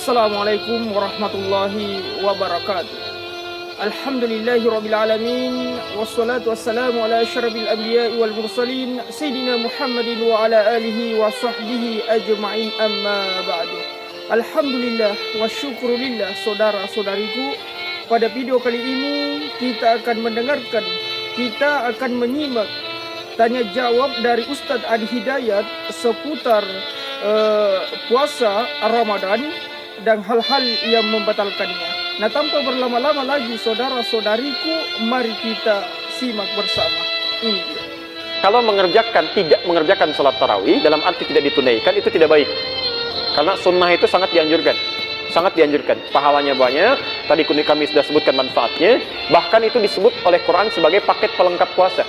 Assalamualaikum warahmatullahi wabarakatuh. Alhamdulillahirabbil alamin wassalatu wassalamu ala asyrafil anbiya'i wal mursalin sayyidina Muhammadin wa ala alihi wa sahbihi ajma'in, amma ba'du. Alhamdulillah wa syukurillah, saudara-saudariku. Pada video kali ini kita akan menyimak tanya jawab dari Ustadz Adi Hidayat seputar puasa Ramadan dan hal-hal yang membatalkannya. Nah, tanpa berlama-lama lagi, saudara-saudariku, mari kita simak bersama. Ini dia. Kalau tidak mengerjakan sholat tarawih dalam arti tidak ditunaikan, itu tidak baik. Karena sunnah itu sangat dianjurkan. Pahalanya banyak. Tadi kami sudah sebutkan manfaatnya. Bahkan itu disebut oleh Quran sebagai paket pelengkap puasa.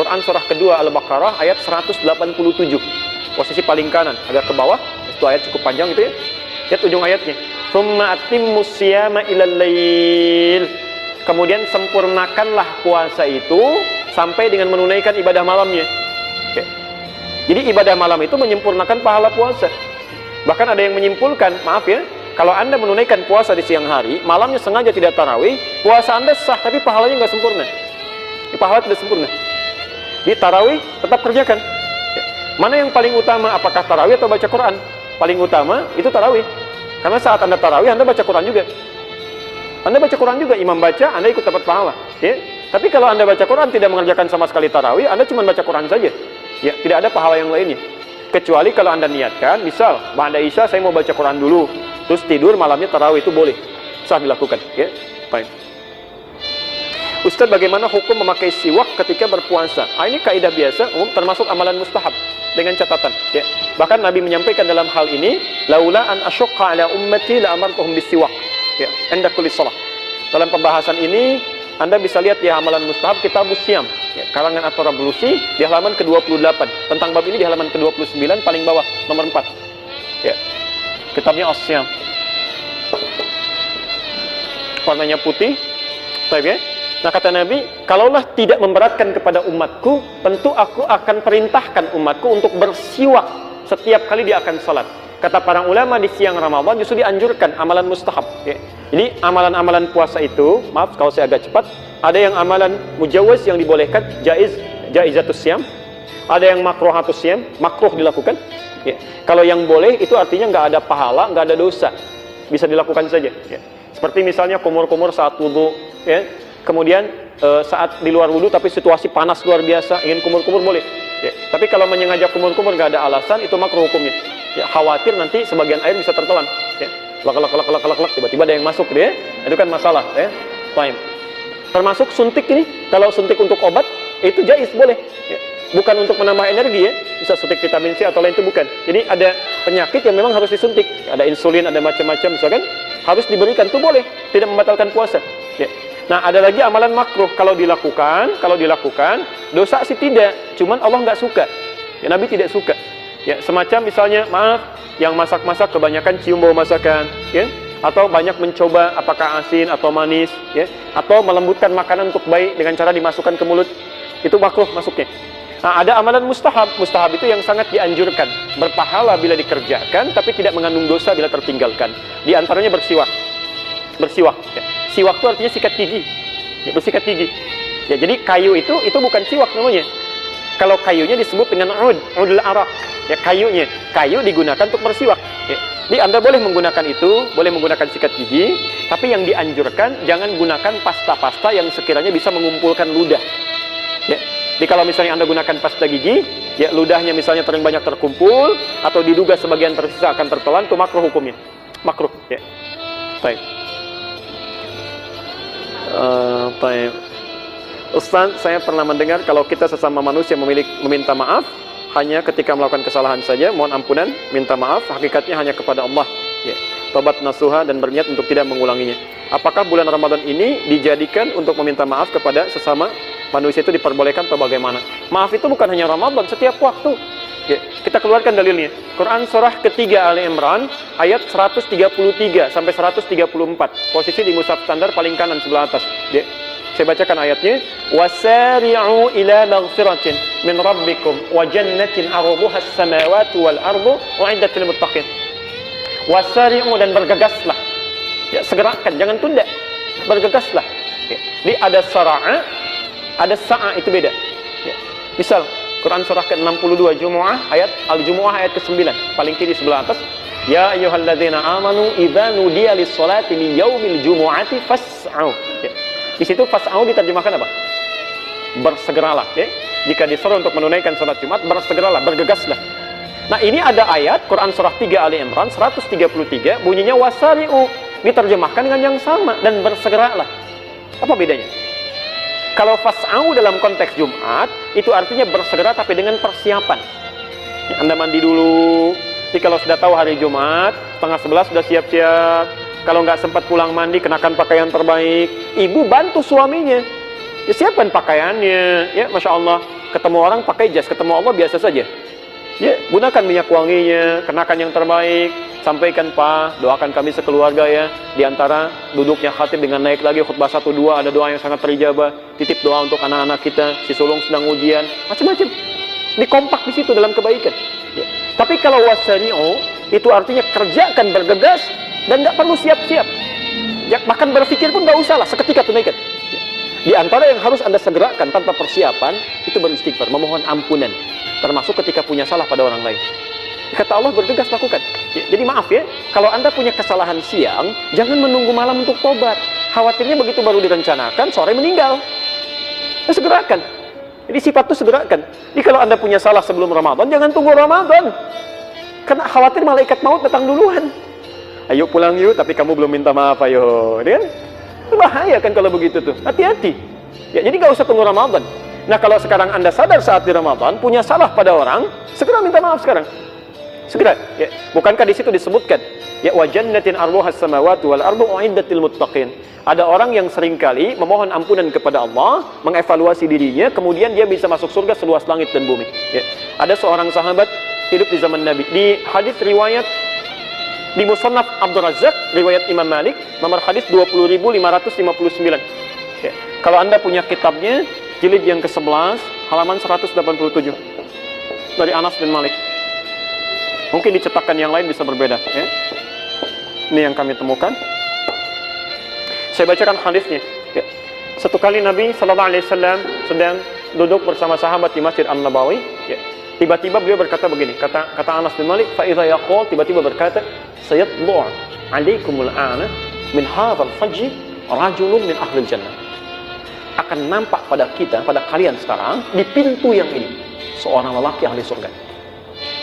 Quran surah kedua Al-Baqarah ayat 187. Posisi paling kanan, agak ke bawah. Itu ayat cukup panjang itu ya. Lihat ujung ayatnya. Tsumma atimmus siyama ilal lail. Kemudian sempurnakanlah puasa itu sampai dengan menunaikan ibadah malamnya. Oke. Jadi ibadah malam itu menyempurnakan pahala puasa. Bahkan ada yang menyimpulkan, maaf ya, kalau Anda menunaikan puasa di siang hari, malamnya sengaja tidak tarawih, puasa Anda sah tapi pahalanya nggak sempurna. Pahala tidak sempurna. Di tarawih tetap kerjakan. Mana yang paling utama, apakah tarawih atau baca Quran? Paling utama itu tarawih. Karena saat Anda tarawih, Anda baca Quran juga. Imam baca, Anda ikut dapat pahala. Ya? Tapi kalau Anda baca Quran tidak mengerjakan sama sekali tarawih, Anda cuma baca Quran saja. Ya, tidak ada pahala yang lainnya. Kecuali kalau Anda niatkan, misal ba'da Isya saya mau baca Quran dulu, terus tidur malamnya tarawih, itu boleh. Sah dilakukan. Ya? Baik. Ustaz, bagaimana hukum memakai siwak ketika berpuasa? Ini kaidah biasa, termasuk amalan mustahab. Dengan catatan, ya. Bahkan Nabi menyampaikan dalam hal ini, laula an asyqa ala ummati la amartuhum bisiwak, ya, inda kulli shalah. Dalam pembahasan ini Anda bisa lihat di amalan mustahab Kitabus Syiyam, ya, karangan At-Tarablusi di halaman ke-28. Tentang bab ini di halaman ke-29 paling bawah, nomor 4. Ya. Kitabnya As-Syiyam. Warnanya putih. Baik ya. Nah, kata Nabi, kalaulah tidak memberatkan kepada umatku, tentu aku akan perintahkan umatku untuk bersiwak setiap kali dia akan sholat. Kata para ulama, di siang Ramadan justru dianjurkan amalan mustahab. Ya. Jadi amalan-amalan puasa itu, maaf kalau saya agak cepat, ada yang amalan mujawaz yang dibolehkan, jaizatus syam, ada yang makruhatus syam, makruh dilakukan. Ya. Kalau yang boleh itu artinya nggak ada pahala, nggak ada dosa, bisa dilakukan saja. Ya. Seperti misalnya kumur-kumur saat wudu, ya. Kemudian saat di luar wudhu tapi situasi panas luar biasa, ingin kumur-kumur boleh. Ya. Tapi kalau menyengaja kumur-kumur nggak ada alasan, itu makruh hukumnya. Ya, khawatir nanti sebagian air bisa tertelan. Ya. Lak, tiba-tiba ada yang masuk, ya. Itu kan masalah. Ya. Fine. Termasuk suntik ini, kalau suntik untuk obat itu jaiz boleh. Ya. Bukan untuk menambah energi ya, bisa suntik vitamin C atau lain itu bukan. Jadi ada penyakit yang memang harus disuntik, ada insulin, ada macam-macam misalkan, harus diberikan, itu boleh, tidak membatalkan puasa. Ya. Nah, ada lagi amalan makruh kalau dilakukan, dosa sih tidak, cuman Allah nggak suka. Ya, Nabi tidak suka. Ya, semacam misalnya, maaf, yang masak-masak kebanyakan cium bau masakan, ya, atau banyak mencoba apakah asin atau manis, ya, atau melembutkan makanan untuk bayi dengan cara dimasukkan ke mulut, itu makruh masuknya. Nah, ada amalan mustahab. Mustahab itu yang sangat dianjurkan, berpahala bila dikerjakan, tapi tidak mengandung dosa bila tertinggalkan. Di antaranya bersiwak. Ya. Siwak itu artinya sikat gigi. Ya, bersikat gigi. Ya, jadi kayu itu bukan siwak namanya. Kalau kayunya disebut dengan udul arak. Ya, kayunya. Kayu digunakan untuk bersiwak. Ya. Jadi Anda boleh menggunakan itu, boleh menggunakan sikat gigi, tapi yang dianjurkan jangan gunakan pasta-pasta yang sekiranya bisa mengumpulkan ludah. Ya. Jadi kalau misalnya Anda gunakan pasta gigi, ya ludahnya misalnya banyak terkumpul atau diduga sebagian tersisa akan tertelan, itu makruh hukumnya. Makruh, ya. Baik. Ustaz, saya pernah mendengar kalau kita sesama manusia meminta maaf hanya ketika melakukan kesalahan saja, mohon ampunan, minta maaf, hakikatnya hanya kepada Allah. Ya. Tobat nasuha dan berniat untuk tidak mengulanginya. Apakah bulan Ramadan ini dijadikan untuk meminta maaf kepada sesama manusia itu diperbolehkan atau bagaimana? Maaf itu bukan hanya Ramadan, setiap waktu. Ya, kita keluarkan dalilnya. Quran surah ketiga Ali Imran ayat 133 sampai 134. Posisi di mushaf standar paling kanan sebelah atas. Ya. Saya bacakan ayatnya. Wasari'u ila maghfiratin min rabbikum wa jannatin 'arduha as-samawati wal ardu u'iddat lil muttaqin. Wasari'u, dan bergegaslah. Ya, segerakan, jangan tunda. Bergegaslah. Ya. Jadi ada sara'a, ada sa'a, itu beda. Ya. Misal Quran surah ke-62 Jumu'ah ayat Al-Jumu'ah ayat ke-9, paling kiri sebelah atas. Ya ayyuhalladzina amanu idza nudiya lis-sholati min yaumil jumu'ati fas'au. Ya. Di situ fas'au diterjemahkan apa? Bersegeralah, ya. Jika disuruh untuk menunaikan salat Jumat, bersegeralah, bergegaslah. Nah, ini ada ayat Quran surah 3 Ali Imran 133 bunyinya wasari'u, diterjemahkan dengan yang sama, dan bersegeralah. Apa bedanya? Kalau fas'au dalam konteks Jumat itu artinya bersegera tapi dengan persiapan. Ya, Anda mandi dulu. Jadi kalau sudah tahu hari Jumat, 10:30 sudah siap-siap. Kalau nggak sempat pulang mandi, kenakan pakaian terbaik. Ibu bantu suaminya. Ya, siapkan pakaiannya. Ya, Masya Allah. Ketemu orang pakai jas, ketemu Allah biasa saja. Ya, gunakan minyak wanginya, kenakan yang terbaik. Sampaikan, Pak, doakan kami sekeluarga ya. Di antara duduknya khatib dengan naik lagi khutbah 1-2, ada doa yang sangat terijabah. Titip doa untuk anak-anak kita, si sulung sedang ujian, macam-macam. Ini kompak di situ dalam kebaikan. Ya. Tapi kalau wasari'u, itu artinya kerjakan, bergegas, dan nggak perlu siap-siap. Ya, bahkan berpikir pun nggak usah lah, seketika tunaikan. Ya. Di antara yang harus Anda segerakan tanpa persiapan, itu beristighfar, memohon ampunan. Termasuk ketika punya salah pada orang lain. Kata Allah, bergegas lakukan. Ya, jadi maaf ya, kalau Anda punya kesalahan siang, jangan menunggu malam untuk tobat. Khawatirnya begitu baru direncanakan, sore meninggal. Ya, segerakan. Jadi sifat itu segerakan. Jadi kalau Anda punya salah sebelum Ramadan, jangan tunggu Ramadan. Karena khawatir malaikat maut datang duluan. Ayo pulang yuk, tapi kamu belum minta maaf, ayo. Kan? Itu bahaya kan kalau begitu tuh. Hati-hati. Ya, jadi nggak usah tunggu Ramadan. Nah, kalau sekarang Anda sadar saat di Ramadan, punya salah pada orang, segera minta maaf sekarang. Segera, ya. Bukankah di situ disebutkan, ya wa jannatin arduhas samawati wal ardu uiddatil muttaqin. Ada orang yang seringkali memohon ampunan kepada Allah, mengevaluasi dirinya, kemudian dia bisa masuk surga seluas langit dan bumi. Ya. Ada seorang sahabat hidup di zaman Nabi. Di hadis riwayat di Musannaf Abdul Razzaq, riwayat Imam Malik, nomor hadis 20.559. Ya. Kalau Anda punya kitabnya, jilid yang ke-11, halaman 187. Dari Anas bin Malik. Mungkin di cetakan yang lain bisa berbeda, ya. Ini yang kami temukan. Saya bacakan hadisnya. Ya. Satu kali Nabi SAW sedang duduk bersama sahabat di Masjid An-Nabawi. Ya. Tiba-tiba beliau berkata begini. Kata Anas bin Malik, "Fa idza yaqul", tiba-tiba berkata, "Sayatlu' 'alaikumul 'ana min hadzal fajr rajulun min ahlil jannah." Akan nampak pada kita, pada kalian sekarang di pintu yang ini seorang lelaki ahli surga.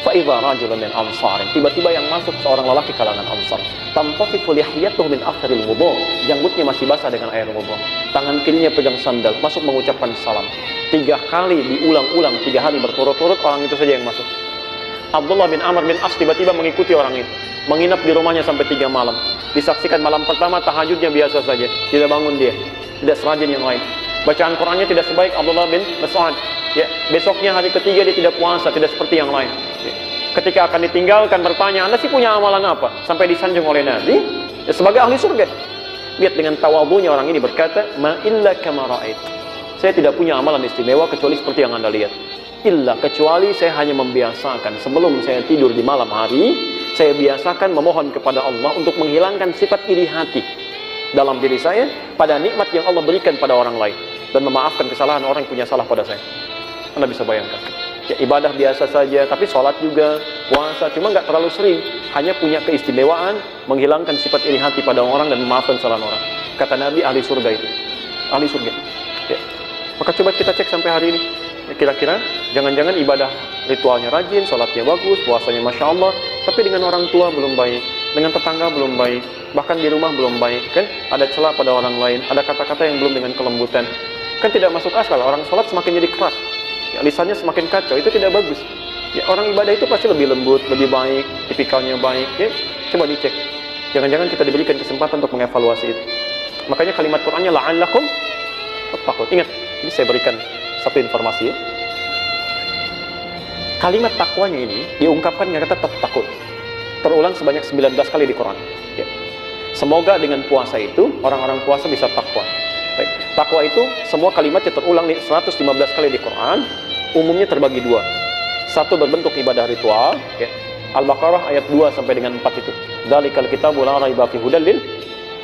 Fa'idha rajulun min ansarin, tiba-tiba yang masuk seorang lelaki kalangan Ansar. Tantafifu lihiyatuhu min akharil wudu, janggutnya masih basah dengan air wudu. Tangan kirinya pegang sandal, masuk mengucapkan salam. 3 kali diulang-ulang, 3 hari berturut-turut, orang itu saja yang masuk. Abdullah bin Amr bin As tiba-tiba mengikuti orang itu, menginap di rumahnya sampai 3 malam. Disaksikan malam pertama tahajudnya biasa saja, tidak bangun dia, tidak serajin yang lain. Bacaan Qurannya tidak sebaik Abdullah bin Mas'ud. Ya, besoknya hari ketiga dia tidak puasa, tidak seperti yang lain. Ya. Ketika akan ditinggalkan bertanya, Anda sih punya amalan apa? Sampai disanjung oleh Nabi ya, sebagai ahli surga. Lihat dengan tawadhunya orang ini berkata, "Ma illa kama ra'ait." Saya tidak punya amalan istimewa kecuali seperti yang Anda lihat. Illa, kecuali saya hanya membiasakan sebelum saya tidur di malam hari, saya biasakan memohon kepada Allah untuk menghilangkan sifat iri hati dalam diri saya pada nikmat yang Allah berikan pada orang lain dan memaafkan kesalahan orang yang punya salah pada saya. Anda bisa bayangkan, ya, ibadah biasa saja, tapi sholat juga, puasa, cuma nggak terlalu sering. Hanya punya keistimewaan, menghilangkan sifat iri hati pada orang dan memaafkan kesalahan orang. Kata Nabi, ahli surga itu, ahli surga. Ya. Maka coba kita cek sampai hari ini. Ya, kira-kira, jangan-jangan ibadah ritualnya rajin, sholatnya bagus, puasanya masya Allah, tapi dengan orang tua belum baik, dengan tetangga belum baik, bahkan di rumah belum baik, kan? Ada celah pada orang lain, ada kata-kata yang belum dengan kelembutan. Kan tidak masuk akal, orang sholat semakin jadi keras. Ya, lisannya semakin kacau, itu tidak bagus. Ya, orang ibadah itu pasti lebih lembut, lebih baik, tipikalnya baik. Ya, coba dicek. Jangan-jangan kita diberikan kesempatan untuk mengevaluasi itu. Makanya kalimat Qur'annya la'allakum tattaqun. Ingat, ini saya berikan satu informasi. Ya. Kalimat takwanya ini diungkapkan dengan kata tattaqun. Terulang sebanyak 19 kali di Quran. Ya. Semoga dengan puasa itu orang-orang puasa bisa takwa. Baik. Takwa itu semua kalimatnya terulang 115 kali di Quran, umumnya terbagi 2. Satu berbentuk ibadah ritual, ya. Al-Baqarah ayat 2 sampai dengan 4 itu. Dzalikal kitabu la raiba fihi hudal lil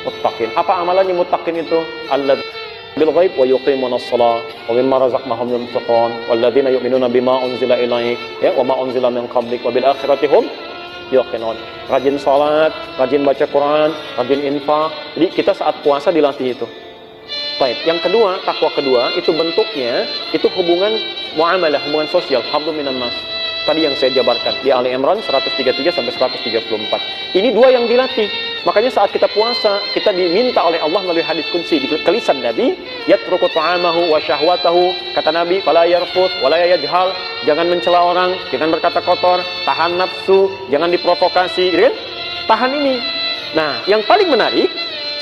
muttaqin. Apa amalannya muttaqin itu? Alladzina bil ghaib wa yuqimuna shalah wa mimma razaqnahum yunfiqun walladzina yu'minuna bima unzila ilaik ya wa ma unzila min qablik wa bil akhirati hum yuqinun. Rajin salat, rajin baca Quran, rajin infak. Jadi kita saat puasa dilatih itu. Baik, yang kedua, takwa kedua itu bentuknya itu hubungan muamalah, hubungan sosial, hablum minan nas. Tadi yang saya jabarkan di Ali Imran 133 sampai 134. Ini dua yang dilatih. Makanya saat kita puasa, kita diminta oleh Allah melalui hadis qudsi di lisan Nabi, yatruku ta'amahu wa syahwatahu. Kata Nabi, fala yarfuth wa la yajhal. Jangan mencela orang, jangan berkata kotor, tahan nafsu, jangan diprovokasi, gitu kan? Tahan ini. Nah, yang paling menarik,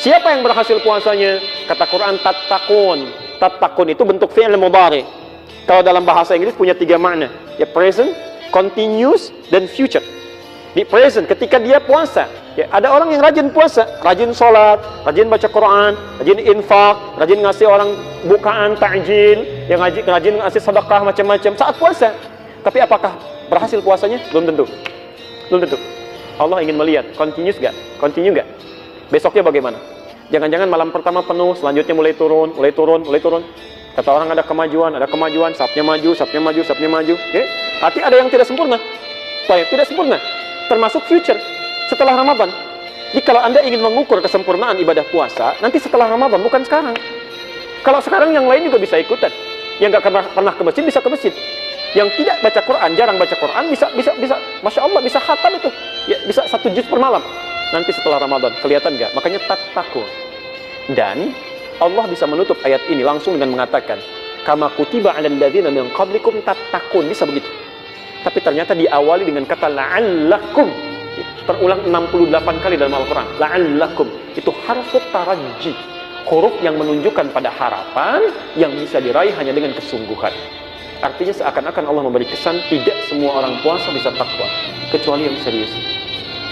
siapa yang berhasil puasanya? Kata Quran, tattaqun. Tattaqun itu bentuk fi'il mudhari. Kalau dalam bahasa Inggris punya 3 makna. Ya, present, continuous, dan future. Di present, ketika dia puasa, ya, ada orang yang rajin puasa, rajin sholat, rajin baca Quran, rajin infak, rajin ngasih orang bukaan, takjil, yang rajin ngasih sedekah macam-macam saat puasa. Tapi apakah berhasil puasanya? Belum tentu. Belum tentu. Allah ingin melihat, continuous gak? Continue gak? Besoknya bagaimana? Jangan-jangan malam pertama penuh, selanjutnya mulai turun, mulai turun, mulai turun. Kata orang ada kemajuan, sapnya maju, sapnya maju, sapnya maju. Okay? Arti ada yang tidak sempurna. Baik, tidak sempurna. Termasuk future setelah Ramadan. Jadi kalau Anda ingin mengukur kesempurnaan ibadah puasa, nanti setelah Ramadan, bukan sekarang. Kalau sekarang yang lain juga bisa ikutan. Yang nggak pernah ke masjid bisa ke masjid. Yang tidak baca Quran, jarang baca Quran, bisa, Masya Allah, bisa khatam itu. Ya, bisa 1 juz per malam. Nanti setelah Ramadan, kelihatan nggak? Makanya tattaqun. Dan Allah bisa menutup ayat ini langsung dengan mengatakan, kama kutiba 'alal ladzina min qablikum tattaqun. Bisa begitu. Tapi ternyata diawali dengan kata la'allakum. Terulang 68 kali dalam Al-Quran. La'allakum. Itu harfut taraji. Huruf yang menunjukkan pada harapan yang bisa diraih hanya dengan kesungguhan. Artinya seakan-akan Allah memberi kesan tidak semua orang puasa bisa takwa, kecuali yang serius,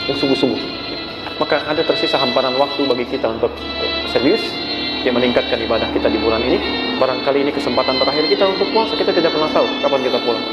yang sungguh-sungguh. Maka ada tersisa hamparan waktu bagi kita untuk serius, yang meningkatkan ibadah kita di bulan ini. Barangkali ini kesempatan terakhir kita untuk puasa. Kita tidak pernah tahu kapan kita pulang.